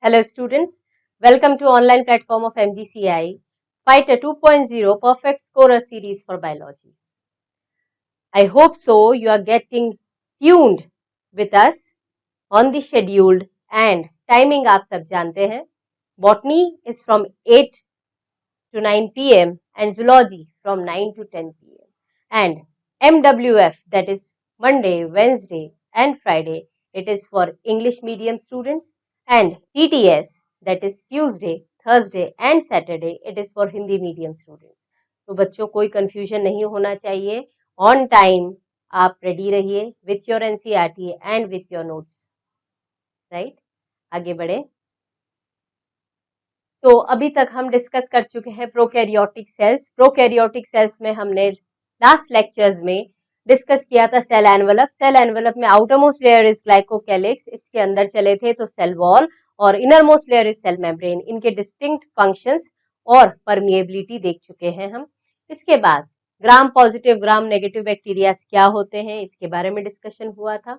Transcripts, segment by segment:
Hello students, welcome to online platform of MGCI, Fighter 2.0 Perfect Scorer series for biology. I hope so you are getting tuned with us on the scheduled and timing आप सब जानते हैं. Botany is from 8 to 9 p.m. and zoology from 9 to 10 p.m. and MWF, that is Monday, Wednesday and Friday, it is for English medium students, and TTS, that is Tuesday, Thursday and Saturday, it is for Hindi medium students. तो बच्चों कोई confusion नहीं होना चाहिए. On time आप ready रहिए with your NCERT and with your notes. Right, आगे बढ़े. अभी तक हम डिस्कस कर चुके हैं प्रोकैरियोटिक सेल्स. प्रोकैरियोटिक सेल्स में हमने लास्ट लेक्चर्स में डिस्कस किया था सेल एनवलप. सेल एनवलप में outer most layer is glycocalyx, इसके अंदर चले थे तो सेल वॉल, और inner most layer is cell membrane. इनके डिस्टिंक्ट फंक्शंस और परमिएबिलिटी देख चुके हैं हम. इसके बाद Gram positive Gram negative bacteria क्या होते हैं, इसके बारे में डिस्कशन हुआ था.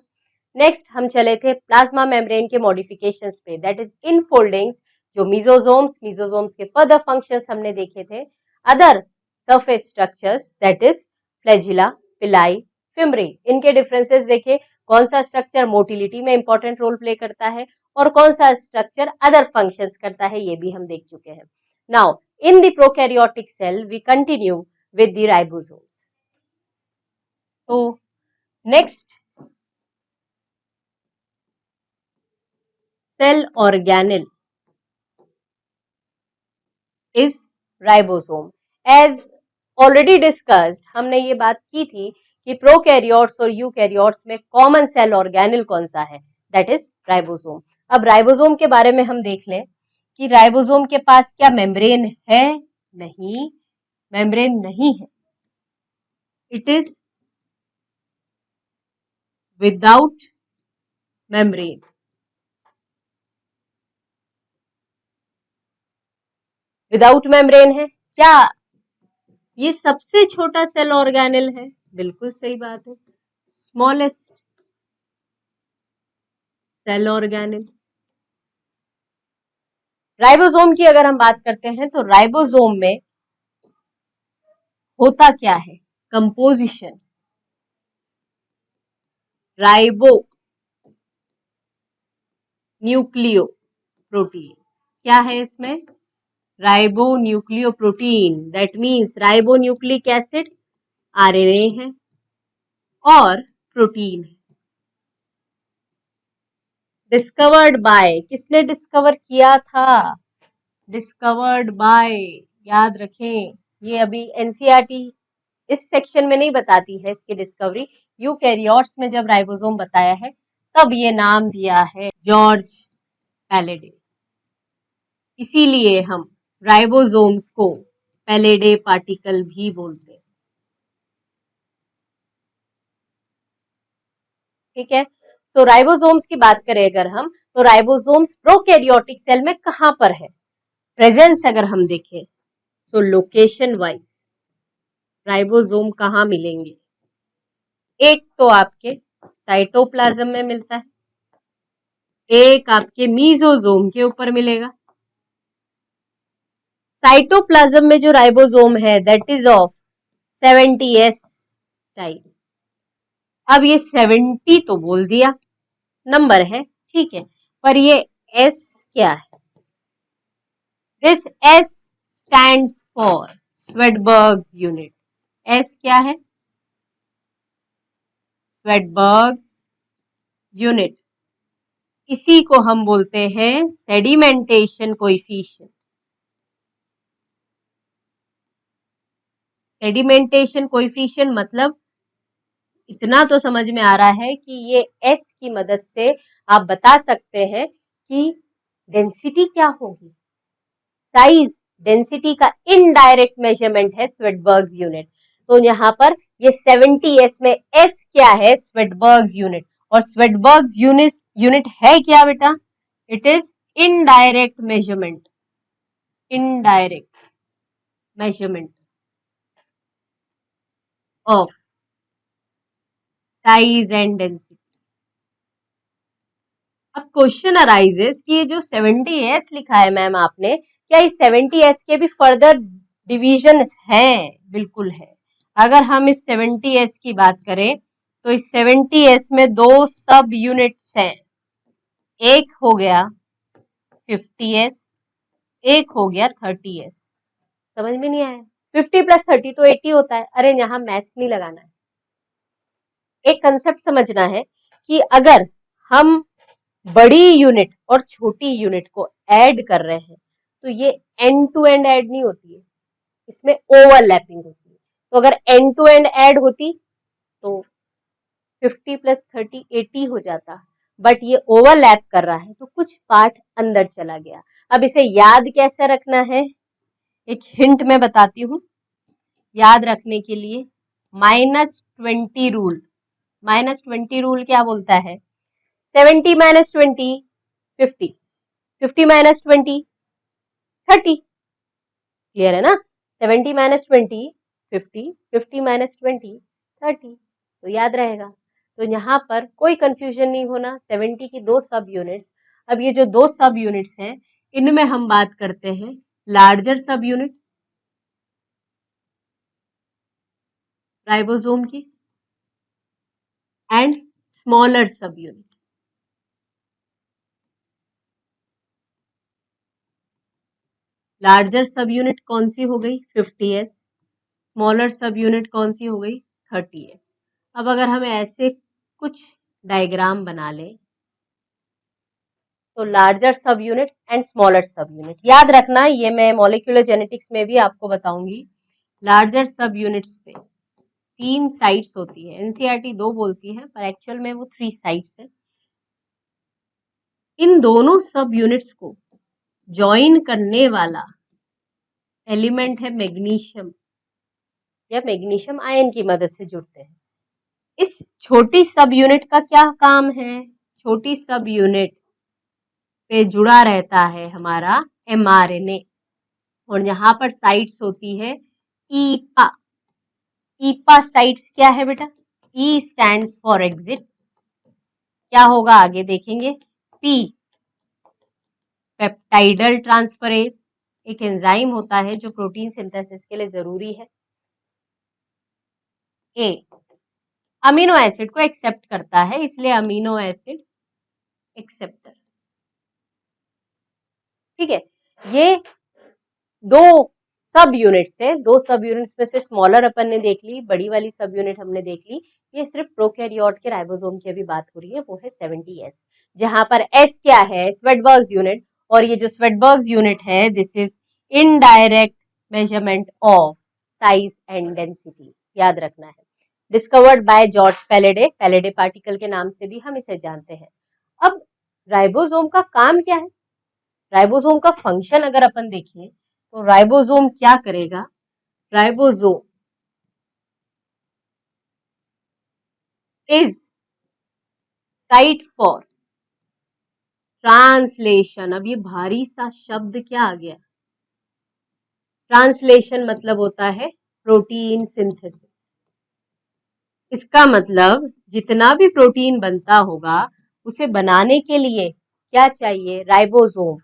नेक्स्ट हम चले थे प्लाज्मा मेम्ब्रेन के मॉडिफिकेशंस पे, दैट इज इनफोल्डिंग्स, जो मीजोजोम्स के फर्दर फंक्शंस हमने देखे थे. Other surface structures that is flagella, पिलाई, फिम्ब्री, इनके डिफरेंसेस देखे. कौन सा स्ट्रक्चर मोटिलिटी में इंपॉर्टेंट रोल प्ले करता है और कौन सा स्ट्रक्चर अदर फंक्शंस करता है, ये भी हम देख चुके हैं. Now in the prokaryotic cell we continue with the ribosomes. So next cell organelle is ribosome. As already discussed, हमने ये बात की थी कि प्रोकैरियोट्स और यूकैरियोट्स में कॉमन सेल ऑर्गेनल कौन सा है, दैट इज राइबोसोम. अब राइबोसोम के बारे में हम देख लें कि राइबोसोम के पास क्या मेम्ब्रेन है. नहीं, मेम्ब्रेन नहीं है. It is without membrane. Without membrane है. क्या ये सबसे छोटा सेल ऑर्गेनल है? बिल्कुल सही बात है, स्मॉलेस्ट सेल ऑर्गेनल. राइबोसोम की अगर हम बात करते हैं तो राइबोसोम में होता क्या है, कंपोजिशन. राइबो न्यूक्लियो प्रोटीन क्या है इसमें? Ribo nucleo protein, that means ribo nucleic acid RNA है और प्रोटीन है. डिस्कवर्ड बाय, किसने डिस्कवर किया था? डिस्कवर्ड बाय, याद रखें. ये अभी एनसीईआरटी इस सेक्शन में नहीं बताती है इसकी डिस्कवरी. यूकैरियोट्स में जब राइबोसोम बताया है तब ये नाम दिया है जॉर्ज पैलेडे. इसीलिए हम राइबोसोम्स को पैलेडे पार्टिकल भी बोलते हैं. ठीक है. सो राइबोसोम्स की बात करें अगर हम, तो राइबोसोम्स प्रोकैरियोटिक सेल में कहां पर है, प्रेजेंस अगर हम देखें तो लोकेशन वाइज राइबोसोम कहां मिलेंगे? एक तो आपके साइटोप्लाज्म में मिलता है, एक आपके मीजोसोम के ऊपर मिलेगा. साइटोप्लाज्म में जो राइबोसोम है that is of 70s type. अब ये 70 तो बोल दिया नंबर है, ठीक है, पर ये S क्या है? This S stands for Svedberg's unit. S क्या है? Svedberg's unit. इसी को हम बोलते हैं सेडिमेंटेशन कोएफिशिएंट. सेडिमेंटेशन कोएफिशिएंट मतलब इतना तो समझ में आ रहा है कि ये S की मदद से आप बता सकते हैं कि डेंसिटी क्या होगी. साइज डेंसिटी का इनडायरेक्ट मेजरमेंट है स्वेडबर्ग्स यूनिट. तो यहाँ पर ये 70s में S क्या है? Svedberg's unit. और स्वेडबर्ग्स यूनिट है क्या बेटा? It is indirect measurement. Indirect measurement of size and density. अब क्वेश्चन अराइजेस कि ये जो 70s लिखा है मैम आपने, क्या इस 70s के भी फर्दर डिविजन हैं? बिल्कुल है। अगर हम इस 70s की बात करें तो इस 70s में 2 सब यूनिट्स हैं। एक हो गया 50s, एक हो गया 30s। समझ में नहीं आया? 50 + 30 तो 80 होता है। अरे यहाँ मैथ्स नहीं लगाना है, एक कंसेप्ट समझना है कि अगर हम बड़ी यूनिट और छोटी यूनिट को ऐड कर रहे हैं तो ये एंड टू एंड ऐड नहीं होती है, इसमें ओवरलैपिंग होती है। तो अगर एंड टू एंड ऐड होती तो 50 + 30 80 हो जाता, बट ये ओवरलैप कर रहा है तो कुछ पार्ट अंदर चला गया। अब इसे याद कैसे रखना है, एक हिंट मैं बताती हूँ याद रखने के लिए। -20 रूल। -20 रूल क्या बोलता है? 70 - 20 50, 50 - 20 30। क्लियर है ना? 70 - 20 50, 50 - 20 30। तो याद रहेगा। तो यहाँ पर कोई कंफ्यूजन नहीं होना। 70 की 2 सब यूनिट्स। अब ये जो 2 सब यूनिट्स हैं इनमें हम बात करते हैं लार्जर सब यूनिट राइबोसोम की एंड स्मॉलर सब यूनिट। लार्जर सब यूनिट कौन सी हो गई? 50s। स्मॉलर सब यूनिट कौन सी हो गई? 30s। अब अगर हम ऐसे कुछ डायग्राम बना लें तो लार्जर सब यूनिट एंड स्मॉलर सब यूनिट याद रखना, ये मैं मॉलिक्यूलर जेनेटिक्स में भी आपको बताऊंगी। लार्जर सब यूनिट्स पे 3 साइट्स होती है, एनसीईआरटी 2 बोलती है पर एक्चुअल में वो 3 साइट्स है। इन दोनों सब यूनिट्स को ज्वाइन करने वाला एलिमेंट है मैग्नीशियम, या मैग्नीशियम आयन की मदद से जुड़ते हैं। इस छोटी सब यूनिट का क्या काम है? छोटी सब यूनिट पे जुड़ा रहता है हमारा एमआरएनए, और यहाँ पर साइट्स होती है ईपा। ईपा साइट्स क्या है बेटा? ई स्टैंड्स फॉर एग्जिट। क्या होगा आगे देखेंगे। पी पेप्टाइडल ट्रांसफरेज, एक एंजाइम होता है जो प्रोटीन सिंथेसिस के लिए जरूरी है। ए अमीनो एसिड को एक्सेप्ट करता है, इसलिए अमीनो एसिड एक्सेप्टर। ठीक है, ये 2 सब यूनिट्स है। 2 सब यूनिट्स में से स्मॉलर अपन ने देख ली, बड़ी वाली सब यूनिट हमने देख ली। ये सिर्फ प्रोकैरियोट के राइबोसोम की अभी बात हो रही है, वो है 70s, जहां पर S क्या है? स्वेटबर्ग्स यूनिट। और ये जो स्वेटबर्ग्स यूनिट है this is indirect measurement of size and density. याद रखना है। डिस्कवर्ड बाय जॉर्ज पैलेडे, पैलेडे पार्टिकल के नाम से भी हम इसे जानते हैं। अब राइबोसोम का काम क्या है? राइबोसोम का फंक्शन अगर अपन देखें तो राइबोसोम क्या करेगा? Ribosome is site for translation. अब ये भारी सा शब्द क्या आ गया? ट्रांसलेशन मतलब होता है प्रोटीन सिंथेसिस। इसका मतलब जितना भी प्रोटीन बनता होगा उसे बनाने के लिए क्या चाहिए? राइबोसोम।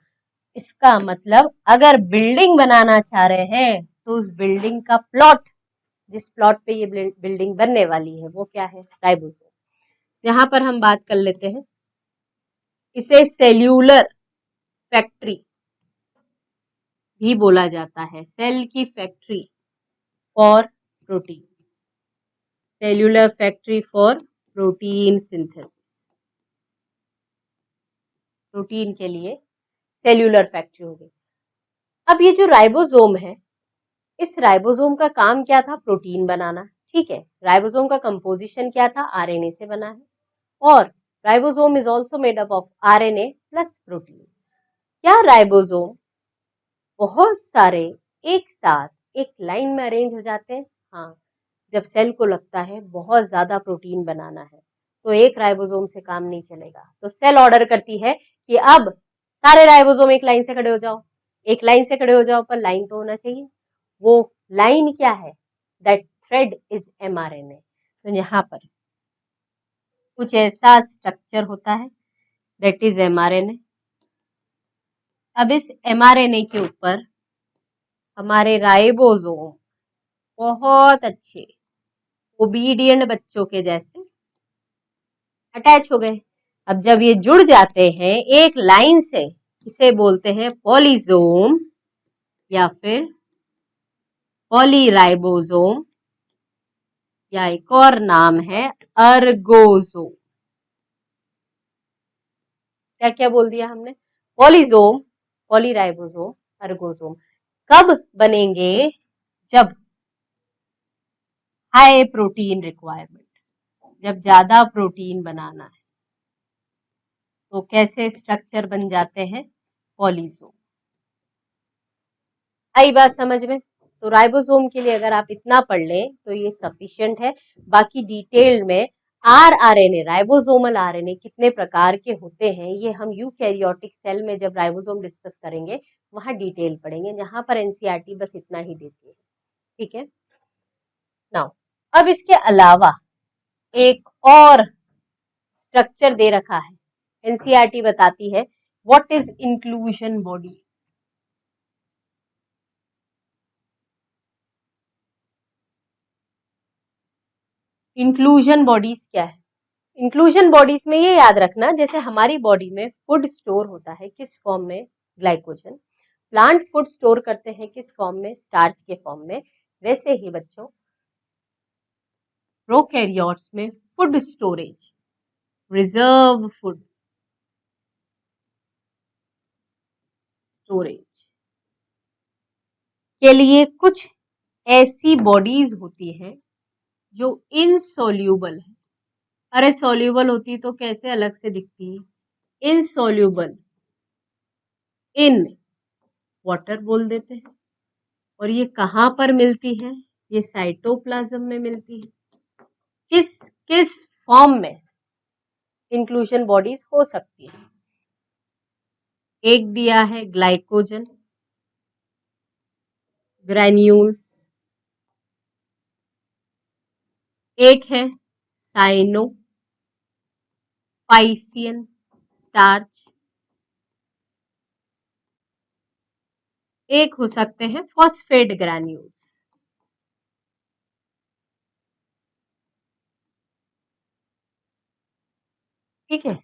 इसका मतलब अगर बिल्डिंग बनाना चाह रहे हैं तो उस बिल्डिंग का प्लॉट, जिस प्लॉट पे ये बिल्डिंग बनने वाली है वो क्या है? राइबोसोम। यहाँ पर हम बात कर लेते हैं, इसे सेल्यूलर फैक्ट्री भी बोला जाता है। सेल की factory for protein, cellular factory for protein synthesis. Protein के लिए सेल्यूलर फैक्ट्री हो गई। अब ये जो राइबोसोम है, इस राइबोसोम का काम क्या था? प्रोटीन बनाना। ठीक है, राइबोसोम का कंपोजिशन क्या था? आरएनए से बना है, और ribosome is also made up of RNA plus protein. क्या राइबोसोम बहुत सारे एक साथ एक लाइन में अरेंज हो जाते हैं? हाँ, जब सेल को लगता है बहुत ज्यादा प्रोटीन बनाना है तो एक राइबोसोम से काम नहीं चलेगा, तो सेल ऑर्डर करती है कि अब सारे राइबोसोम एक लाइन से खड़े हो जाओ। एक लाइन से खड़े हो जाओ पर लाइन तो होना चाहिए। वो लाइन क्या है? That thread is mRNA. तो यहाँ पर कुछ ऐसा स्ट्रक्चर होता है दैट इज mRNA। अब इस mRNA के ऊपर हमारे राइबोसोम बहुत अच्छे ओबीडियंट बच्चों के जैसे अटैच हो गए। अब जब ये जुड़ जाते हैं एक लाइन से, इसे बोलते हैं पॉलीजोम या फिर पॉलीराइबोसोम, या एक और नाम है अर्गोसोम। क्या क्या बोल दिया हमने? पॉलीजोम, पॉलीराइबोसोम, अर्गोसोम। कब बनेंगे? जब हाई प्रोटीन रिक्वायरमेंट, जब ज्यादा प्रोटीन बनाना है तो कैसे स्ट्रक्चर बन जाते हैं? पॉलीजोम। आई बात समझ में? तो राइबोसोम के लिए अगर आप इतना पढ़ लें तो ये सफिशिएंट है। बाकी डिटेल में आरआरएनए, राइबोसोमल आरएनए कितने प्रकार के होते हैं ये हम यूकैरियोटिक सेल में जब राइबोसोम डिस्कस करेंगे वहां डिटेल पढ़ेंगे। यहाँ पर एनसीईआरटी बस इतना ही देती है, ठीक है। नाउ अब इसके अलावा एक और स्ट्रक्चर दे रखा है, एनसीईआरटी बताती है what is inclusion bodies. Inclusion bodies क्या है? इंक्लूजन बॉडीज में ये याद रखना, जैसे हमारी बॉडी में फूड स्टोर होता है किस फॉर्म में? ग्लाइकोजन। प्लांट फूड स्टोर करते हैं किस फॉर्म में? स्टार्च के फॉर्म में। वैसे ही बच्चों प्रोकैरियोट्स में food storage, reserve food storage के लिए कुछ ऐसी बॉडीज होती हैं जो इनसोल्यूबल है। अरे सोल्यूबल होती तो कैसे अलग से दिखती? इनसोल्यूबल इन वाटर बोल देते हैं। और ये कहाँ पर मिलती है? ये साइटोप्लाज्म में मिलती है। किस किस फॉर्म में इंक्लूजन बॉडीज हो सकती है? एक दिया है ग्लाइकोजन ग्रैन्यूल्स, एक है साइनोफाइसियन स्टार्च, एक हो सकते हैं फॉस्फेट ग्रैन्यूल्स। ठीक है,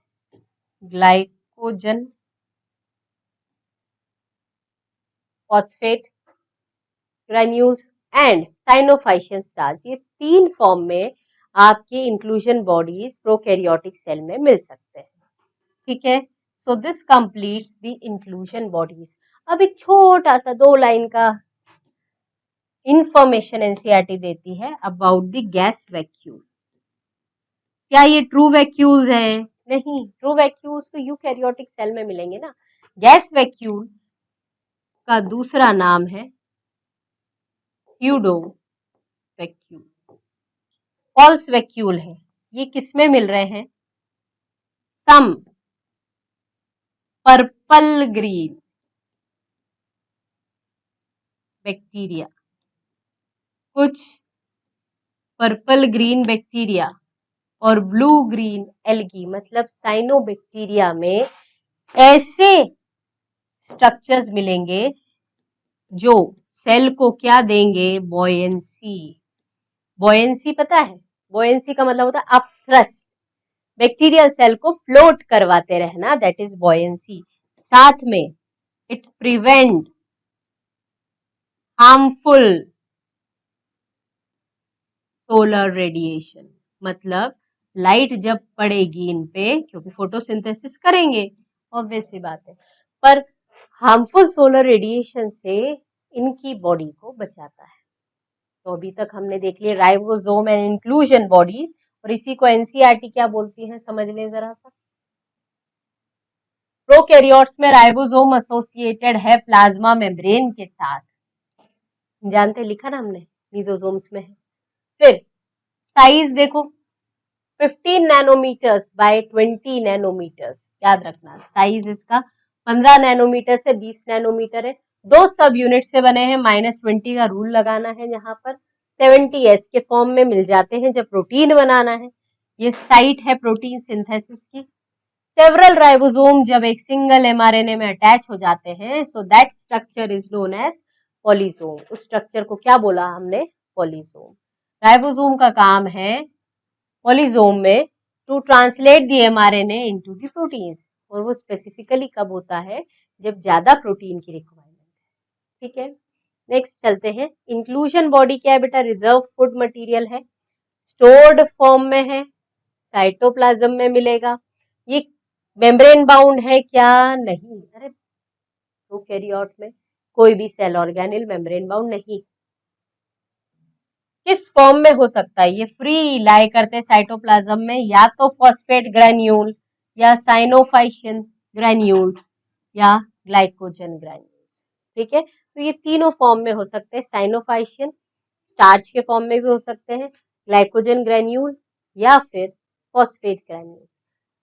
glycogen, phosphate granules and cyanophycean starch, ये तीन फॉर्म में आपके इंक्लूजन बॉडीज प्रोकैरियोटिक सेल में मिल सकते हैं। ठीक है, so this completes the inclusion bodies. अब एक छोटा सा 2 लाइन का इंफॉर्मेशन एनसीईआरटी देती है अबाउट द गैस वैक्यूल। क्या ये ट्रू वैक्यूल्स है? नहीं, ट्रू वैक्यूल्स तो यूकैरियोटिक सेल में मिलेंगे ना। गैस वैक्यूल का दूसरा नाम है स्यूडो वैक्यूल, फॉल्स वैक्यूल है। ये किसमें मिल रहे हैं? सम पर्पल ग्रीन बैक्टीरिया, कुछ पर्पल ग्रीन बैक्टीरिया और ब्लू ग्रीन एल्गी मतलब साइनोबैक्टीरिया में ऐसे स्ट्रक्चर्स मिलेंगे जो सेल को क्या देंगे? बॉयंसी। बॉयंसी पता है? बॉयंसी का मतलब होता है अपथ्रस्ट, बैक्टीरियल सेल को फ्लोट करवाते रहना, दैट इज बॉयंसी। साथ में it prevent harmful solar radiation, मतलब लाइट जब पड़ेगी इन पे, क्योंकि फोटोसिंथेसिस करेंगे, ऑब्वियस सी बात है, पर हार्मफुल सोलर रेडिएशन से इनकी बॉडी को बचाता है। तो अभी तक हमने देख लिया राइबोसोम एंड इंक्लूजन बॉडीज, और इसी को एनसीईआरटी क्या बोलती है समझ लें जरा सा। प्रोकैरियोट्स में राइबोसोम एसोसिएटेड है प्लाज्मा मेम्ब्रेन के साथ, जानते लिखा ना हमने, मीजोसोम्स में है। फिर साइज देखो 15 नैनोमीटर्स बाय 20 नैनोमीटर्स, याद रखना साइज इसका 15 नैनोमीटर से 20 नैनोमीटर है। 2 सब यूनिट से बने हैं, -20 का रूल लगाना है। यहाँ पर 70s के फॉर्म में मिल जाते हैं जब प्रोटीन बनाना है। ये साइट है प्रोटीन सिंथेसिस की। सेवरल राइबोसोम जब एक सिंगल एमआरएनए में अटैच हो जाते हैं, so that structure is known as polysome. उस स्ट्रक्चर को क्या बोला हमने? पॉलीसोम। राइबोसोम का काम है पॉलीसोम में to translate the mRNA into the proteins, और वो स्पेसिफिकली कब होता है? जब ज्यादा प्रोटीन की रिक्वायरमेंट है। ठीक है, नेक्स्ट चलते हैं। इंक्लूजन बॉडी क्या है बेटा? रिजर्व फूड मटेरियल है, स्टोर्ड फॉर्म में है, साइटोप्लाज्म में मिलेगा। ये मेम्ब्रेन बाउंड है क्या? नहीं। अरे प्रोकैरियोट में कोई भी सेल ऑर्गेनेल मेम्ब्रेन बाउंड नहीं। किस फॉर्म में हो सकता है? ये फ्री लाई करते हैं साइटोप्लाज्म में, या तो फॉस्फेट ग्रैन्यूल, या साइनोफाइशियन ग्रैन्यूल्स, या ग्लाइकोजन ग्रैन्यूल्स। ठीक है, तो ये तीनों फॉर्म में हो सकते हैं। साइनोफाइशियन स्टार्च के फॉर्म में भी हो सकते हैं, ग्लाइकोजन ग्रैन्यूल, या फिर phosphate granule.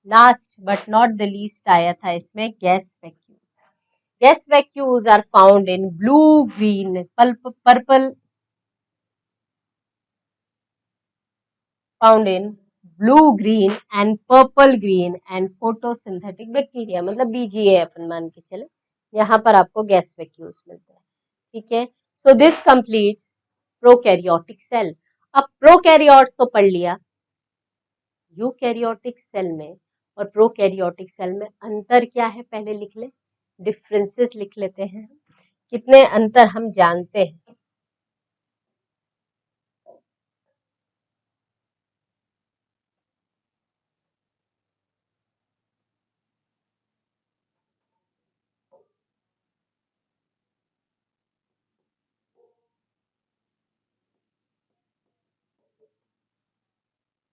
Last but not the least आया था इसमें gas vacuoles. Gas vacuoles are found in blue green purple found in blue green and purple green and photosynthetic bacteria, मतलब BGA अपन मान के चले, यहाँ पर आपको गैस वैक्यूल्स मिलते हैं। ठीक है, so this completes prokaryotic cell. अब प्रोकैरियोट्स तो पढ़ लिया, यूकैरियोटिक सेल में और प्रोकैरियोटिक सेल में अंतर क्या है पहले लिख ले, डिफरेंसेस लिख लेते हैं। कितने अंतर हम जानते हैं?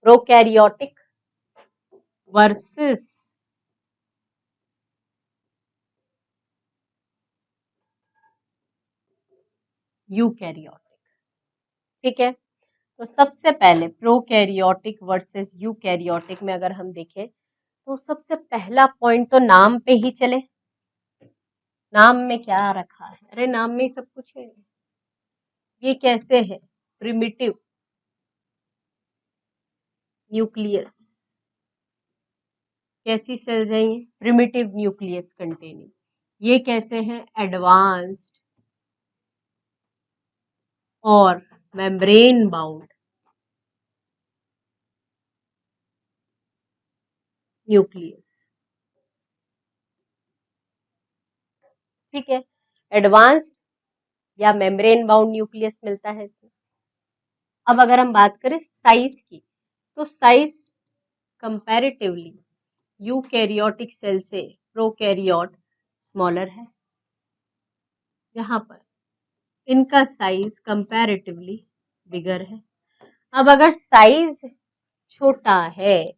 Prokaryotic versus eukaryotic. ठीक है, तो सबसे पहले प्रोकैरियोटिक वर्सेस यूकैरियोटिक में अगर हम देखें तो सबसे पहला पॉइंट तो नाम पे ही चले। नाम में क्या रखा है? अरे नाम में ही सब कुछ है। ये कैसे है? Primitive nucleus. कैसी सेल्स हैं ये? Primitive nucleus containing. ये कैसे हैं? एडवांस्ड और मेम्ब्रेन बाउंड न्यूक्लियस। ठीक है, एडवांस्ड या मेम्ब्रेन बाउंड न्यूक्लियस मिलता है इसमें। अब अगर हम बात करें साइज की, तो साइज कंपैरेटिवली यूकैरियोटिक सेल से प्रोकैरियोट स्मॉलर है। यहाँ पर इनका साइज कंपैरेटिवली बिगर है। अब अगर साइज छोटा है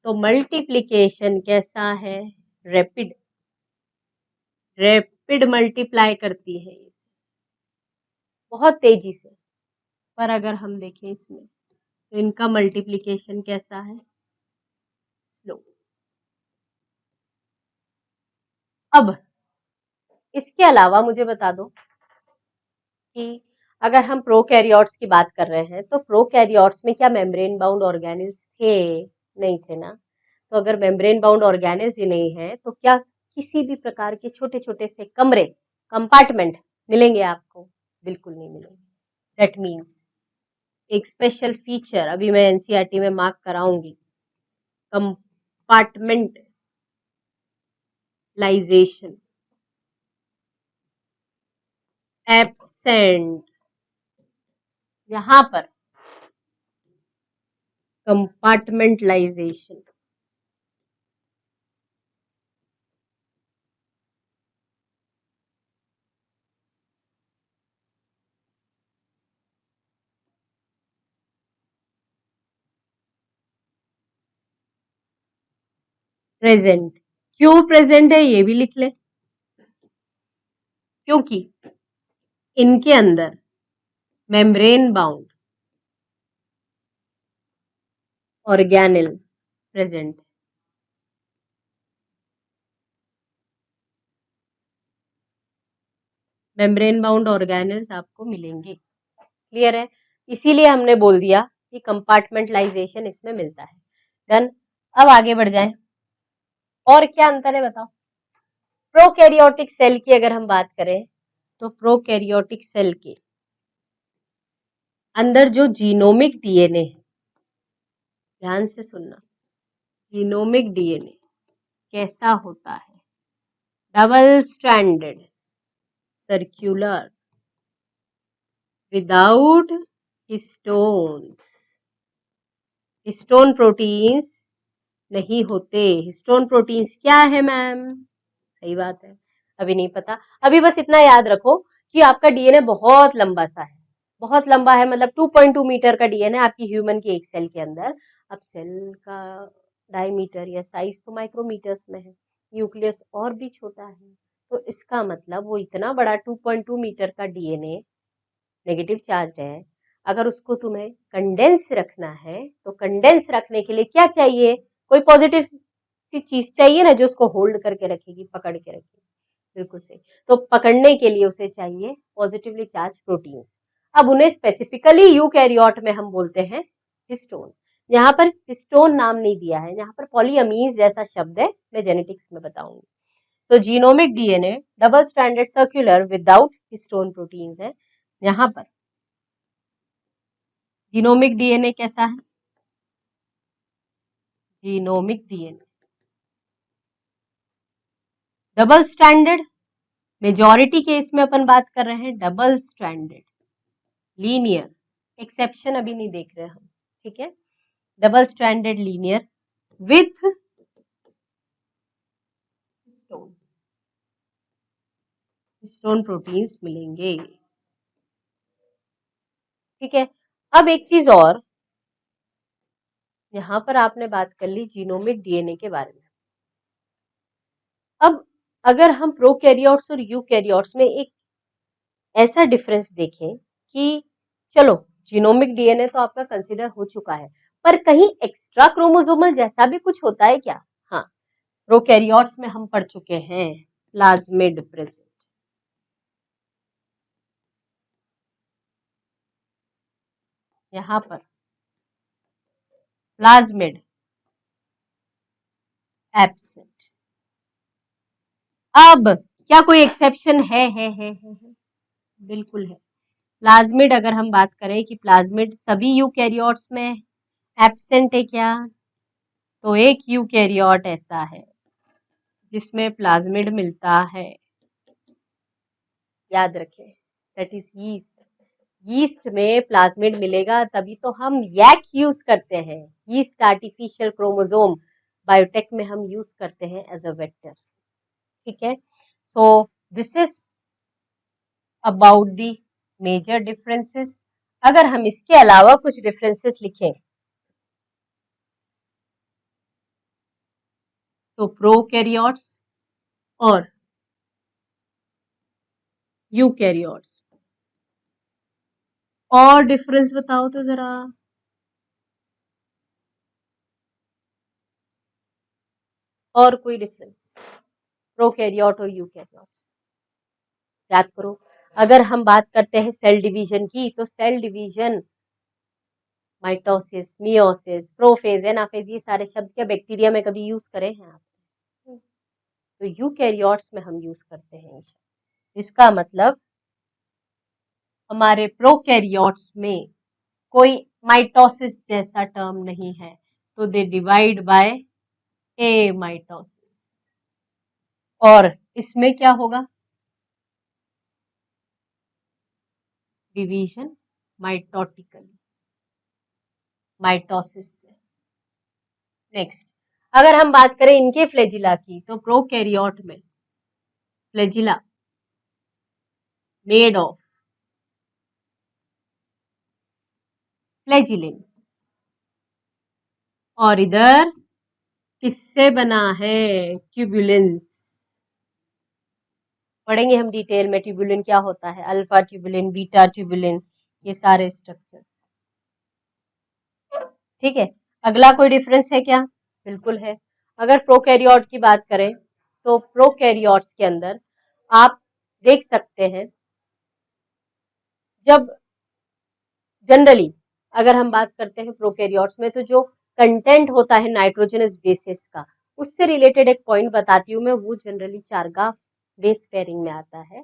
तो मल्टीप्लिकेशन कैसा है? रैपिड। रैपिड मल्टीप्लाई करती है ये बहुत तेजी से। पर अगर हम देखें इसमें तो इनका मल्टीप्लिकेशन कैसा है? स्लो। अब इसके अलावा मुझे बता दो कि अगर हम प्रोकैरियोट्स की बात कर रहे हैं तो प्रोकैरियोट्स में क्या मेम्ब्रेन बाउंड ऑर्गेनेल्स थे? नहीं थे ना। तो अगर मेम्ब्रेन बाउंड ऑर्गेनेल्स ही नहीं है तो क्या किसी भी प्रकार के छोटे छोटे से कमरे, कंपार्टमेंट मिलेंगे आपको? बिल्कुल नहीं मिलेंगे। दैट मीन्स एक स्पेशल फीचर अभी मैं एनसीईआरटी में मार्क कराऊंगी, कंपार्टमेंटलाइजेशन एब्सेंट। यहां पर कंपार्टमेंटलाइजेशन प्रेजेंट। क्यों प्रेजेंट है ये भी लिख ले, क्योंकि इनके अंदर membrane bound organelle present. Membrane bound organelles आपको मिलेंगे। क्लियर है? इसीलिए हमने बोल दिया कि कंपार्टमेंटलाइजेशन इसमें मिलता है। डन। अब आगे बढ़ जाएं। और क्या अंतर है बताओ। प्रोकैरियोटिक सेल की अगर हम बात करें तो प्रोकैरियोटिक सेल के अंदर जो जीनोमिक डीएनए है, ध्यान से सुनना, जीनोमिक डीएनए कैसा होता है? Double stranded, circular, without histones. Histone proteins नहीं होते। हिस्टोन प्रोटीन्स क्या है मैम? सही बात है, अभी नहीं पता। अभी बस इतना याद रखो कि आपका डीएनए बहुत लंबा सा है, बहुत लंबा है, मतलब 2.2 मीटर का डीएनए आपकी ह्यूमन की एक सेल के अंदर। अब सेल का डायमीटर या साइज तो माइक्रोमीटर्स में है, न्यूक्लियस और भी छोटा है, तो इसका मतलब वो इतना बड़ा 2.2 मीटर का डीएनए नेगेटिव चार्ज है। अगर उसको तुम्हें कंडेंस रखना है तो कंडेंस रखने के लिए क्या चाहिए? कोई पॉजिटिव सी चीज चाहिए ना, जो उसको होल्ड करके रखेगी, पकड़ के रखेगी। बिल्कुल सही। तो पकड़ने के लिए उसे चाहिए पॉजिटिवली चार्ज प्रोटीन्स। अब उन्हें स्पेसिफिकली यूकैरियोट में हम बोलते हैं हिस्टोन। यहाँ पर हिस्टोन नाम नहीं दिया है, यहाँ पर पॉलीअमीन्स जैसा शब्द है, मैं जेनेटिक्स में बताऊंगी। तो genomic DNA double stranded circular without histone proteins है। यहाँ पर जीनोमिक डीएनए कैसा है? Genomic DNA double stranded, majority case में अपन बात कर रहे हैं डबल स्ट्रैंडेड, लीनियर, एक्सेप्शन अभी नहीं देख रहे हम, ठीक है। Double stranded linear with stone, stone proteins मिलेंगे, ठीक है। अब एक चीज और, यहां पर आपने बात कर ली जीनोमिक डीएनए के बारे में। अब अगर हम प्रोकैरियोट्स और यूकैरियोट्स में एक ऐसा डिफरेंस देखें कि चलो जीनोमिक डीएनए तो आपका कंसिडर हो चुका है, पर कहीं एक्स्ट्रा क्रोमोसोमल जैसा भी कुछ होता है क्या? हाँ, प्रोकैरियोट्स में हम पढ़ चुके हैं प्लाज्मिड प्रेजेंट। यहां पर प्लाज्मिड एब्सेंट। अब क्या कोई एक्सेप्शन है? बिल्कुल है। प्लाज्मिड अगर हम बात करें कि प्लाज्मिड सभी यूकैरियोट्स में एब्सेंट है क्या, तो एक यूकैरियोट ऐसा है जिसमें प्लाज्मिड मिलता है, याद रखें, दैट इज यीस्ट। यीस्ट में प्लाज्मिड मिलेगा, तभी तो हम यैक यूज करते हैं, यीस्ट आर्टिफिशियल क्रोमोसोम बायोटेक में हम यूज करते हैं एज अ वेक्टर, ठीक है। So this is about the major differences. अगर हम इसके अलावा कुछ डिफरेंसेस लिखें तो प्रोकैरियोट्स और यूकैरियोट्स, और डिफरेंस बताओ तो जरा। और कोई डिफरेंस प्रोकैरियोट और यूकैरियोट्स? याद करो, अगर हम बात करते हैं सेल डिवीजन की, तो cell division mitosis, meiosis, prophase, anaphase, ये सारे शब्द क्या बैक्टीरिया में कभी यूज करे हैं आप? तो यूकैरियोट्स में हम यूज करते हैं। इसका मतलब हमारे प्रोकैरियोट्स में कोई माइटोसिस जैसा टर्म नहीं है, तो they divide by A mitosis. और इसमें क्या होगा? डिवीजन माइटोटिकली, माइटोसिस से। नेक्स्ट, अगर हम बात करें इनके फ्लैजिला की, तो प्रोकैरियोट में फ्लैजिला मेड ऑफ फ्लैजिलिन, और इधर किससे बना है? ट्यूबुलेंस। पढ़ेंगे हम डिटेल में ट्यूबुलिन क्या होता है, अल्फा ट्यूबुलिन, बीटा ट्यूबुलिन, ये सारे स्ट्रक्चर्स, ठीक है। अगला कोई डिफरेंस है क्या? बिल्कुल है। अगर प्रोकैरियोट की बात करें तो प्रोकैरियोट्स के अंदर आप देख सकते हैं, जब जनरली अगर हम बात करते हैं प्रोकैरियोट्स में, तो जो कंटेंट होता है नाइट्रोजनस बेसिस का, उससे रिलेटेड एक पॉइंट बताती हूँ मैं, वो जनरली चारगाफ बेस पेयरिंग में आता है।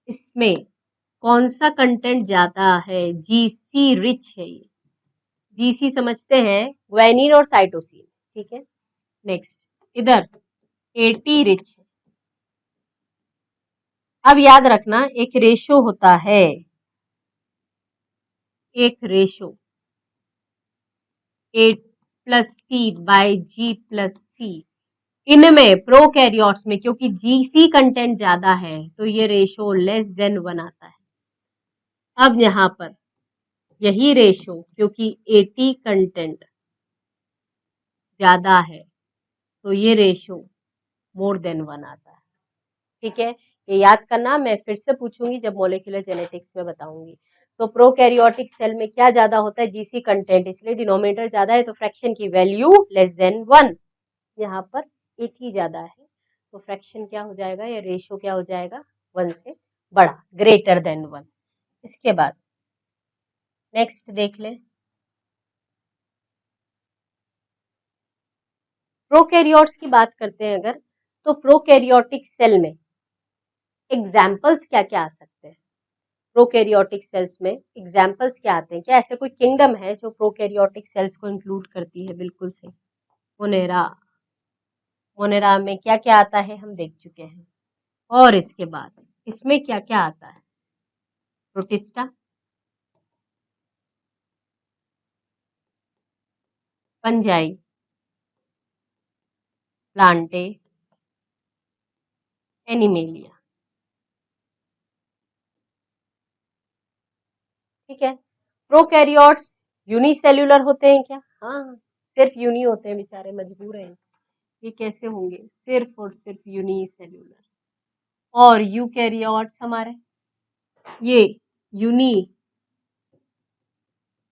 इसमें कौन सा कंटेंट ज्यादा है? जीसी रिच है ये। जीसी समझते हैं ग्वानिन और साइटोसिन, ठीक है। नेक्स्ट इधर एटी रिच है। अब याद रखना एक रेशो होता है, एक रेशो A+T/G+C। इनमें प्रोकैरियोट्स में क्योंकि जीसी कंटेंट ज्यादा है तो ये रेशो लेस देन 1 आता है। अब यहां पर यही रेशो क्योंकि एटी कंटेंट ज्यादा है तो ये रेशो मोर देन 1 आता है, ठीक है। ये याद करना, मैं फिर से पूछूंगी जब मॉलिक्यूलर जेनेटिक्स में बताऊंगी। सो प्रोकैरियोटिक सेल में क्या ज्यादा होता है? जीसी कंटेंट, इसलिए डिनोमिनेटर ज्यादा है तो फ्रैक्शन की वैल्यू लेस देन 1। यहाँ पर 80 ज्यादा है तो फ्रैक्शन क्या हो जाएगा या रेशियो क्या हो जाएगा? 1 से बड़ा, ग्रेटर देन 1। इसके बाद नेक्स्ट देख लें, प्रोकैरियोट्स की बात करते हैं अगर, तो प्रोकैरियोटिक सेल में एग्जाम्पल्स क्या क्या आ सकते हैं? प्रोकैरियोटिक सेल्स में एग्जाम्पल्स क्या आते हैं? क्या ऐसे कोई किंगडम है जो प्रोकैरियोटिक सेल्स को इंक्लूड करती है? बिल्कुल सही, मोनेरा। मोनेरा में क्या क्या आता है हम देख चुके हैं। और इसके बाद इसमें क्या क्या आता है? प्रोटिस्टा, फंजाई, प्लांटे, एनिमेलिया, ठीक है। प्रोकैरियोट्स यूनिसेल्युलर होते हैं क्या? हाँ, सिर्फ यूनी होते हैं, बेचारे मजबूर हैं। ये कैसे होंगे? सिर्फ और सिर्फ यूनिसेल्युलर। और यूकैरियोट्स हमारे ये यूनी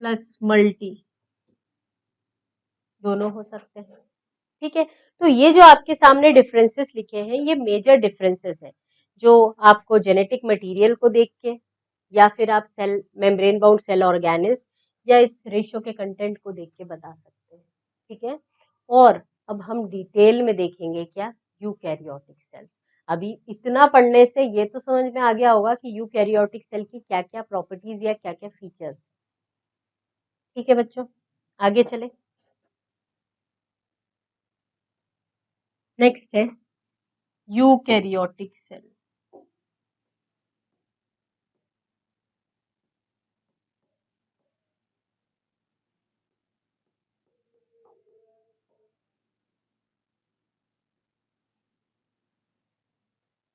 प्लस मल्टी दोनों हो सकते हैं, ठीक है। तो ये जो आपके सामने डिफरेंसेस लिखे हैं ये मेजर डिफरेंसेस है जो आपको जेनेटिक मटेरियल को देख के या फिर आप cell membrane bound cell organelles या इस रेशियो के कंटेंट को देख के बता सकते हैं, ठीक है। और अब हम डिटेल में देखेंगे क्या? Eukaryotic cells. अभी इतना पढ़ने से ये तो समझ में आ गया होगा कि यूकैरियोटिक सेल की क्या क्या प्रॉपर्टीज या क्या क्या फीचर्स, ठीक है बच्चों। आगे चले, नेक्स्ट है यूकैरियोटिक सेल।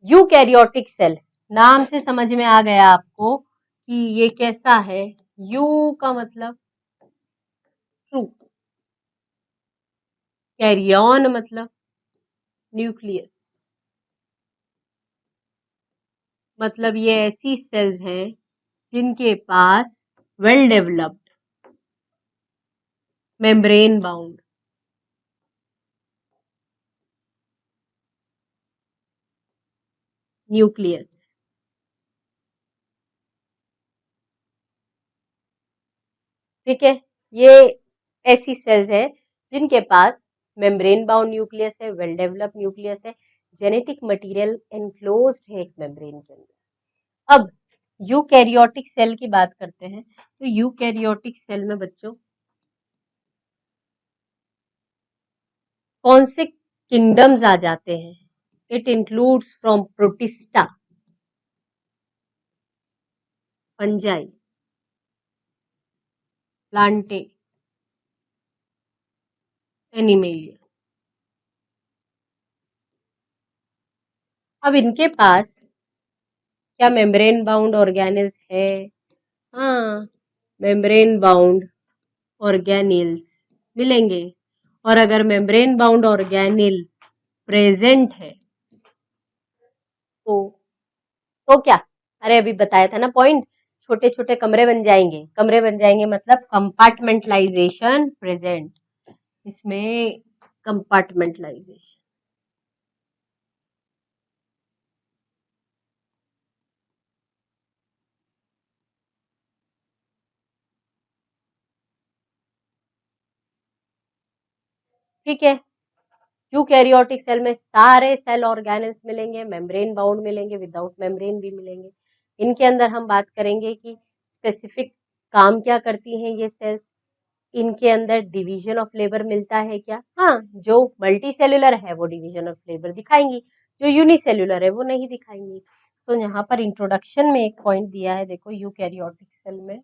यूकैरियोटिक सेल, नाम से समझ में आ गया आपको कि ये कैसा है। यू का मतलब ट्रू, कैरियन मतलब न्यूक्लियस, मतलब ये ऐसी सेल्स हैं जिनके पास well developed membrane bound nucleus, ठीक है। ये ऐसी सेल्स है जिनके पास मेम्ब्रेन बाउंड न्यूक्लियस है, वेल डेवलप्ड न्यूक्लियस है, जेनेटिक मटेरियल एनक्लोज्ड है एक मेम्ब्रेन के अंदर। अब यूकैरियोटिक सेल की बात करते हैं तो यूकैरियोटिक सेल में बच्चों कौन से किंगडम्स आ जाते हैं? It includes from protista, fungi, Plantae, animalia. अब इनके पास क्या मेम्ब्रेन बाउंड ऑर्गेनिल्स है? हाँ, मेम्ब्रेन बाउंड ऑर्गेनिल्स मिलेंगे। और अगर मेम्ब्रेन बाउंड ऑर्गेनिल्स प्रेजेंट है तो क्या? अरे अभी बताया था ना पॉइंट, छोटे छोटे कमरे बन जाएंगे। कमरे बन जाएंगे मतलब कंपार्टमेंटलाइजेशन प्रेजेंट, इसमें कंपार्टमेंटलाइजेशन, ठीक है। यूकैरियोटिक सेल में सारे सेल ऑर्गेनेल्स मिलेंगे, मेम्ब्रेन बाउंड मिलेंगे, विदाउट मेम्ब्रेन भी मिलेंगे। इनके अंदर हम बात करेंगे कि स्पेसिफिक काम क्या करती हैं ये सेल्स, इनके अंदर डिवीजन ऑफ लेबर मिलता है क्या? हाँ, जो मल्टी सेल्यूलर है वो डिवीजन ऑफ लेबर दिखाएंगी, जो यूनिसेल्यूलर है वो नहीं दिखाएंगी। तो यहाँ पर इंट्रोडक्शन में एक पॉइंट दिया है, देखो यूकैरियोटिक सेल में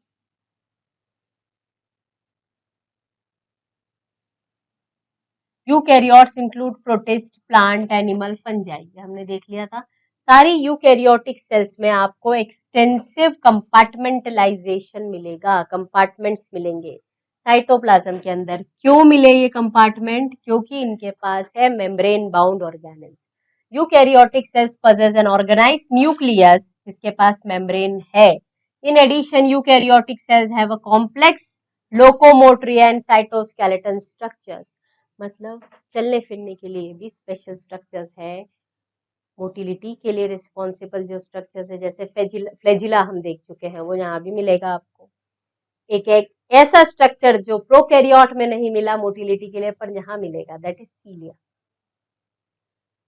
eukaryotes include protist, plant, animal, fungi, हमने देख लिया था। सारी यूकैरियोटिक सेल्स में आपको एक्सटेंसिव कंपार्टमेंटलाइजेशन मिलेगा, कंपार्टमेंट्स मिलेंगे साइटोप्लाज्म के अंदर। क्यों मिले ये कंपार्टमेंट? क्योंकि इनके पास है membrane bound organelles. Eukaryotic cells possess an organized nucleus जिसके पास मेम्ब्रेन है। In addition, eukaryotic cells have a complex locomotory and cytoskeleton structures. मतलब चलने फिरने के लिए भी स्पेशल स्ट्रक्चर्स है, मोटिलिटी के लिए रिस्पॉन्सिबल जो स्ट्रक्चर्स है, जैसे फ्लैजिला हम देख चुके हैं, वो यहाँ भी मिलेगा आपको। एक ऐसा स्ट्रक्चर जो प्रोकैरियोट में नहीं मिला मोटिलिटी के लिए, पर यहाँ मिलेगा, दैट इज सीलिया।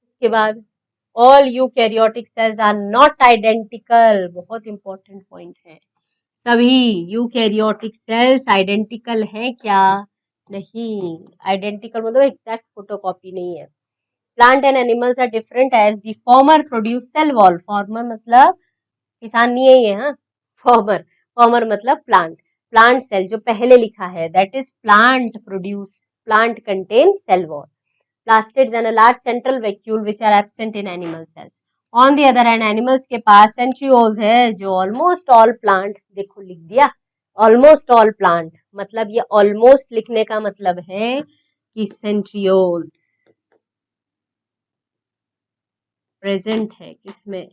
इसके बाद all eukaryotic cells are not identical, बहुत इंपॉर्टेंट पॉइंट है। सभी यूकैरियोटिक सेल्स आइडेंटिकल हैं क्या? नहीं। आइडेंटिकल मतलब एग्जैक्ट फोटोकॉपी नहीं है। Plant and animals are different as the former produce cell wall. Former मतलब किसान नहीं है ये, हाँ, फॉर्मर, फॉर्मर मतलब प्लांट, प्लांट सेल जो पहले लिखा है, that is plant produce, plant contain cell wall, plastids and a large central vacuole which are absent in animal cells. On the other hand, animals के पास centrioles है जो almost all plant, देखो लिख दिया almost all plant, मतलब ये almost लिखने का मतलब है कि centrioles प्रेजेंट है किसमें?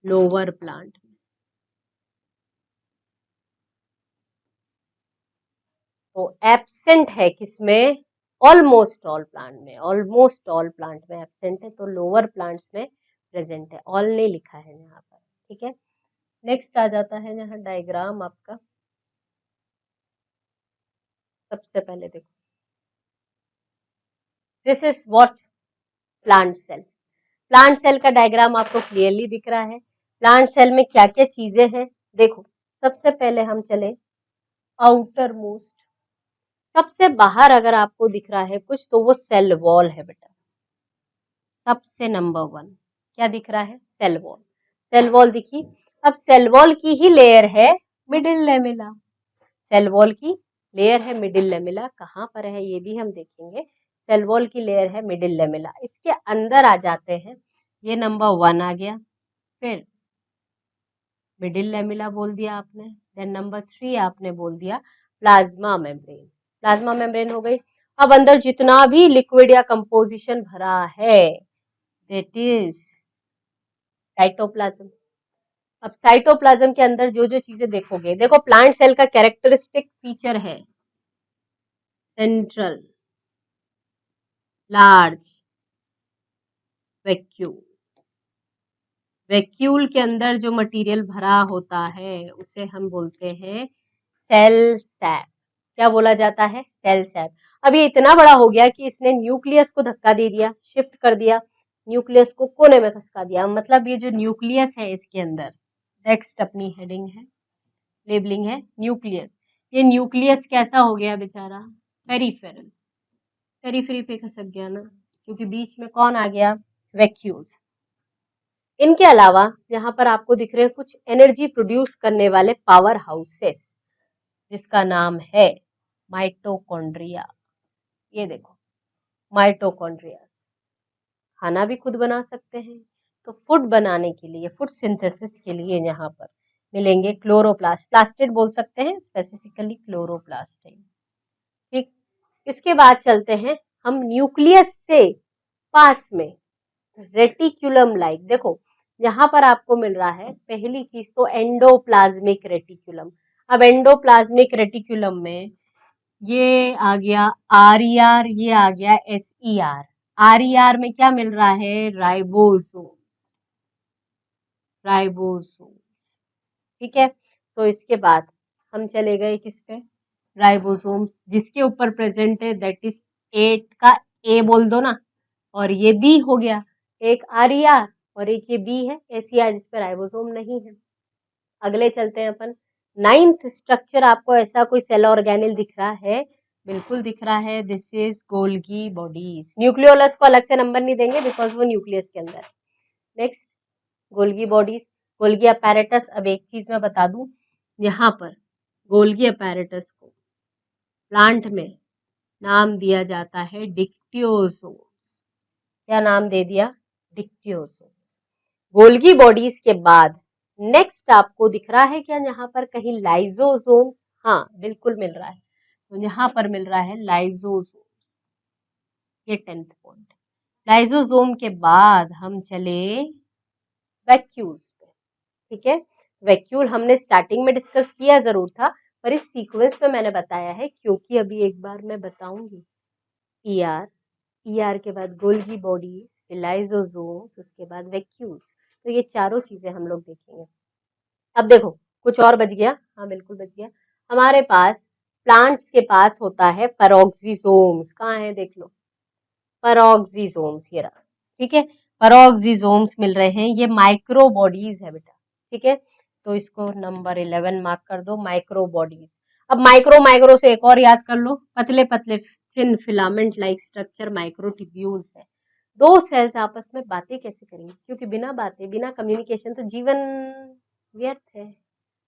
लोअर प्लांट में। तो एब्सेंट है किसमें? ऑलमोस्ट ऑल प्लांट में, ऑलमोस्ट ऑल प्लांट में एब्सेंट है, तो लोअर प्लांट्स में प्रेजेंट है, ऑल नहीं लिखा है यहाँ पर, ठीक है। नेक्स्ट आ जाता है यहाँ डायग्राम आपका। सबसे पहले देखो, this is what plant cell. Plant cell का डायग्राम आपको क्लियरली दिख रहा है। प्लांट सेल में क्या क्या चीजें हैं देखो। सबसे पहले हम चले आउटर मोस्ट, सबसे बाहर अगर आपको दिख रहा है कुछ तो वो सेल वॉल है बेटा। सबसे नंबर 1 क्या दिख रहा है? Cell wall. सेल वॉल दिखी। अब सेल वॉल की ही लेयर है मिडिल लेमिला। सेल वॉल की लेयर है मिडिल लेमिला, कहाँ पर है ये भी हम देखेंगे। सेल वॉल की लेयर है मिडिल लेमिला, इसके अंदर आ जाते हैं। ये नंबर 1 आ गया, फिर मिडिल लेमिला बोल दिया आपने, देन नंबर 3 आपने बोल दिया प्लाज्मा मेम्ब्रेन। प्लाज्मा मेम्ब्रेन हो गई। अब अंदर जितना भी लिक्विड या कंपोजिशन भरा है दैट इज साइटोप्लाज्म। अब साइटोप्लाज्म के अंदर जो जो चीजें देखोगे, देखो प्लांट सेल का कैरेक्टरिस्टिक फीचर है सेंट्रल लार्ज वैक्यूल। वैक्यूल के अंदर जो मटेरियल भरा होता है उसे हम बोलते हैं सेल सैप। क्या बोला जाता है? Cell sap. अब ये इतना बड़ा हो गया कि इसने न्यूक्लियस को धक्का दे दिया, शिफ्ट कर दिया, न्यूक्लियस को कोने में खसका दिया। मतलब ये जो न्यूक्लियस है इसके अंदर, नेक्स्ट अपनी हेडिंग है, लेबलिंग है न्यूक्लियस। ये न्यूक्लियस कैसा हो गया बेचारा? पेरिफेरल, पेरिफेरी पे खसक गया ना, क्योंकि बीच में कौन आ गया? वैक्यूल्स। इनके अलावा यहाँ पर आपको दिख रहे हैं कुछ एनर्जी प्रोड्यूस करने वाले पावर हाउसेस, जिसका नाम है माइटोकॉन्ड्रिया। ये देखो माइटोकॉन्ड्रियास, खाना भी खुद बना सकते हैं, तो फूड बनाने के लिए, फूड सिंथेसिस के लिए यहाँ पर मिलेंगे क्लोरोप्लास्ट, प्लास्टिड बोल सकते हैं, स्पेसिफिकली क्लोरोप्लास्ट। ठीक, इसके बाद चलते हैं हम न्यूक्लियस से पास में रेटिक्यूलम लाइक। देखो यहाँ पर आपको मिल रहा है पहली चीज तो एंडोप्लाज्मिक रेटिक्यूलम। अब एंडोप्लाज्मिक रेटिक्यूलम में ये आ गया RER, ये आ गया SER। RER में क्या मिल रहा है? राइबोसोम्स, राइबोसोम्स, ठीक है। सो इसके बाद हम चले गए किस पे? राइबोसोम्स, जिसके ऊपर प्रेजेंट है दैट इज 8 का ए बोल दो ना, और ये बी हो गया, एक आर ई आर और एक ये बी है एस ई आर जिस पर राइबोसोम नहीं है। अगले चलते हैं अपन, 9th स्ट्रक्चर आपको ऐसा कोई सेल ऑर्गेनिल दिख रहा है? बिल्कुल दिख रहा है, this is Golgi bodies. Nucleolus को अलग से नंबर नहीं देंगे बिकॉज वो न्यूक्लियस के अंदर है। Next Golgi bodies, Golgi apparatus. अब एक चीज मैं बता दूं, यहाँ पर गोल्गी अपैरेटस को प्लांट में नाम दिया जाता है डिक्टियोसोम्स। क्या नाम दे दिया? डिक्टियोसोम्स। गोल्गी बॉडीज के बाद नेक्स्ट आपको दिख रहा है क्या यहाँ पर कहीं लाइजोसोम्स? हाँ बिल्कुल मिल रहा है, तो यहाँ पर मिल रहा है लाइजोसोम्स। ये 10th पॉइंट। लाइजोसोम के बाद हम चले वैक्यूल्स पे, ठीक है। वैक्यूल हमने स्टार्टिंग में डिस्कस किया जरूर था, पर इस सीक्वेंस में मैंने बताया है क्योंकि अभी एक बार मैं बताऊंगी। ईआर, ईआर के बाद गोल्गी बॉडीज, फिर लाइजोसोम्स, उसके बाद वैक्यूल्स। तो ये चारों चीजें हम लोग देखेंगे। अब देखो कुछ और बच गया, हाँ बिल्कुल बच गया। हमारे पास प्लांट्स के पास होता है पैरोक्सिसोम्स। कहाँ है देख लो, पैरोक्सिसोम्स ये रहा, ठीक है। पैरोक्सिसोम्स मिल रहे हैं, ये माइक्रो बॉडीज है बेटा, ठीक है। तो इसको नंबर 11 मार्क कर दो, माइक्रो बॉडीज। अब माइक्रो माइक्रो से एक और याद कर लो, पतले पतले thin filament like structure microtubules है। दो सेल्स आपस में बातें कैसे करेंगे, क्योंकि बिना बातें बिना कम्युनिकेशन तो जीवन व्यर्थ है,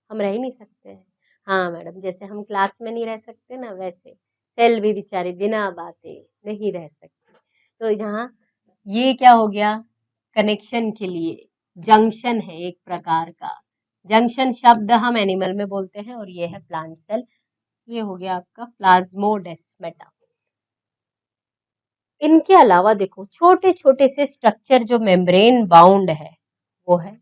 हम रह ही नहीं सकते हैं। हाँ मैडम, जैसे हम क्लास में नहीं रह सकते ना, वैसे सेल भी बेचारे बिना बातें नहीं रह सकते। तो यहाँ ये क्या हो गया, कनेक्शन के लिए जंक्शन है एक प्रकार का। जंक्शन शब्द हम एनिमल में बोलते हैं, और ये है प्लांट सेल। ये हो गया आपका प्लाज्मोडेस्माटा। इनके अलावा देखो छोटे छोटे से स्ट्रक्चर जो मेम्ब्रेन बाउंड है, वो है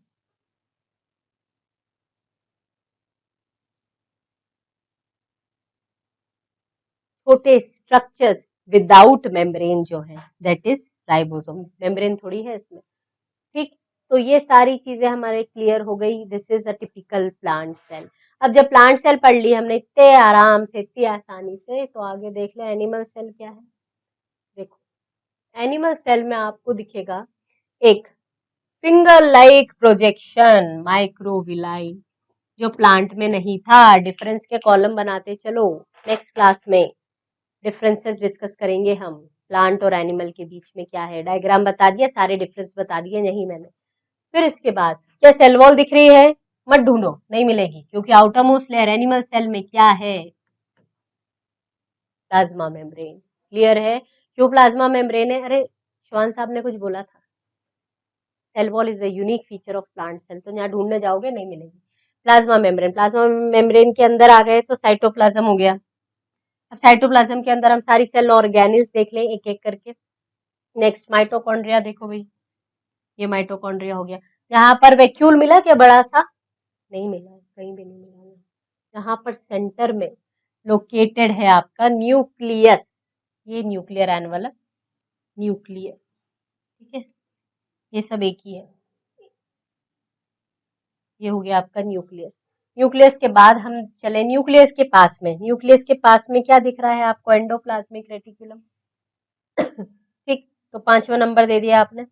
छोटे स्ट्रक्चर्स विदाउट मेम्ब्रेन जो है, दैट इज राइबोसोम। मेम्ब्रेन थोड़ी है इसमें, ठीक। तो ये सारी चीजें हमारे क्लियर हो गई, this is a typical plant cell. अब जब प्लांट सेल पढ़ ली हमने इतने आराम से इतनी आसानी से, तो आगे देख लो एनिमल सेल क्या है। देखो एनिमल सेल में आपको दिखेगा एक फिंगर लाइक प्रोजेक्शन माइक्रोविलाई, जो प्लांट में नहीं था। डिफरेंस के कॉलम बनाते चलो, नेक्स्ट क्लास में डिफरेंसेस डिस्कस करेंगे हम, प्लांट और एनिमल के बीच में क्या है। डायग्राम बता दिया, सारे डिफरेंस बता दिए नहीं मैंने। फिर इसके बाद क्या सेल वॉल दिख रही है? मत ढूंढो, नहीं मिलेगी, क्योंकि आउटरमोस्ट लेयर एनिमल सेल में क्या है? Plasma membrane. क्लियर है? क्यों प्लाज्मा मेम्ब्रेन है? अरे श्वान साहब ने कुछ बोला था, cell wall is a unique feature of plant cell, तो यहाँ ढूंढने जाओगे नहीं मिलेगी। प्लाज्मा मेम्ब्रेन, प्लाज्मा मेम्ब्रेन के अंदर आ गए तो साइटोप्लाज्म हो गया। अब साइटोप्लाज्म के अंदर हम सारी सेल ऑर्गेनिल्स देख लें एक एक करके। नेक्स्ट माइटोकॉन्ड्रिया, देखो भाई ये माइटोकॉन्ड्रिया हो गया। यहाँ पर वैक्यूल मिला क्या बड़ा सा? नहीं मिला, कहीं भी नहीं मिला। यहाँ पर सेंटर में लोकेटेड है आपका न्यूक्लियस, ये न्यूक्लियर एनवलप, न्यूक्लियस, ठीक है। ये सब एक ही है, ये हो गया आपका न्यूक्लियस। न्यूक्लियस के बाद हम चले न्यूक्लियस के पास में, न्यूक्लियस के पास में क्या दिख रहा है आपको? एंडोप्लाज्मिक रेटिकुलम, ठीक। तो 5वां नंबर दे दिया आपने,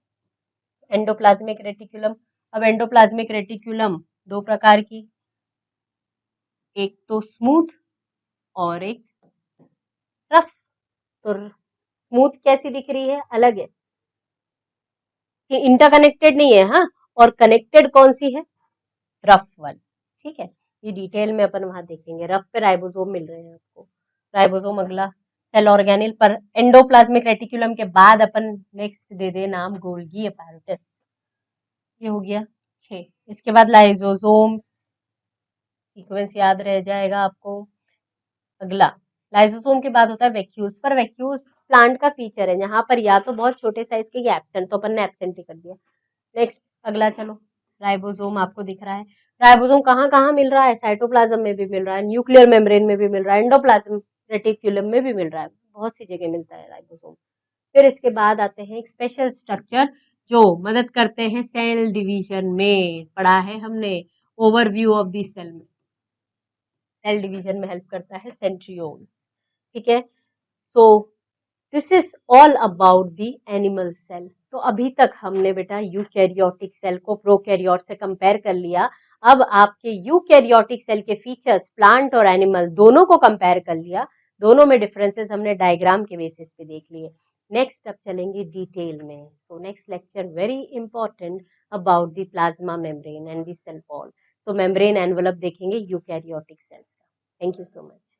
एंडोप्लाज्मिक रेटिकुलम। अब एंडोप्लाज्मिक रेटिकुलम दो प्रकार की, एक तो स्मूथ और एक रफ। तो स्मूथ कैसी दिख रही है? अलग है कि इंटरकनेक्टेड नहीं है, हाँ। और कनेक्टेड कौन सी है? रफ वाली, ठीक है। ये डिटेल में अपन वहां देखेंगे। रफ पे राइबोसोम मिल रहे हैं आपको, राइबोसोम अगला सेल ऑर्गेनिल पर। एंडोप्लाज्मिक रेटिकुलम के बाद अपन नेक्स्ट दे दे नाम गोल्गी अपैरेटस, ये हो गया 6। इसके बाद लाइजोसोम्स, सीक्वेंस याद रह जाएगा आपको। अगला लाइसोसोम के बाद होता है वैक्यूल्स, पर वैक्यूल्स प्लांट का फीचर है, यहाँ पर या तो बहुत छोटे साइज के एब्सेंट, तो अपन ने एब्सेंट ही कर दिया। नेक्स्ट अगला चलो, राइबोसोम आपको दिख रहा है। राइबोसोम कहाँ कहाँ मिल रहा है? साइटोप्लाज्म में भी मिल रहा है, न्यूक्लियर मेम्ब्रेन में भी मिल रहा है, एंडोप्लाज्म रेटिकुलम में भी मिल रहा है, बहुत सी जगह मिलता है राइबोसोम। फिर इसके बाद आते हैं एक स्पेशल स्ट्रक्चर जो मदद करते हैं सेल डिवीजन में, पढ़ा है हमने ओवरव्यू ऑफ दी सेल में। सेल डिवीजन में हेल्प करता है सेंट्रियोल्स, ठीक है। So this is all about the animal cell. तो अभी तक हमने बेटा यूकैरियोटिक सेल को प्रोकैरियोट से कंपेयर कर लिया। अब आपके यूकैरियोटिक सेल के फीचर्स प्लांट और एनिमल दोनों को कंपेयर कर लिया, दोनों में डिफरेंसेस हमने डायग्राम के बेसिस पे देख लिए। नेक्स्ट अब चलेंगे डिटेल में। So next lecture very important about the plasma membrane and the cell wall. So membrane envelope देखेंगे यूकैरियोटिक सेल्स का। Thank you so much.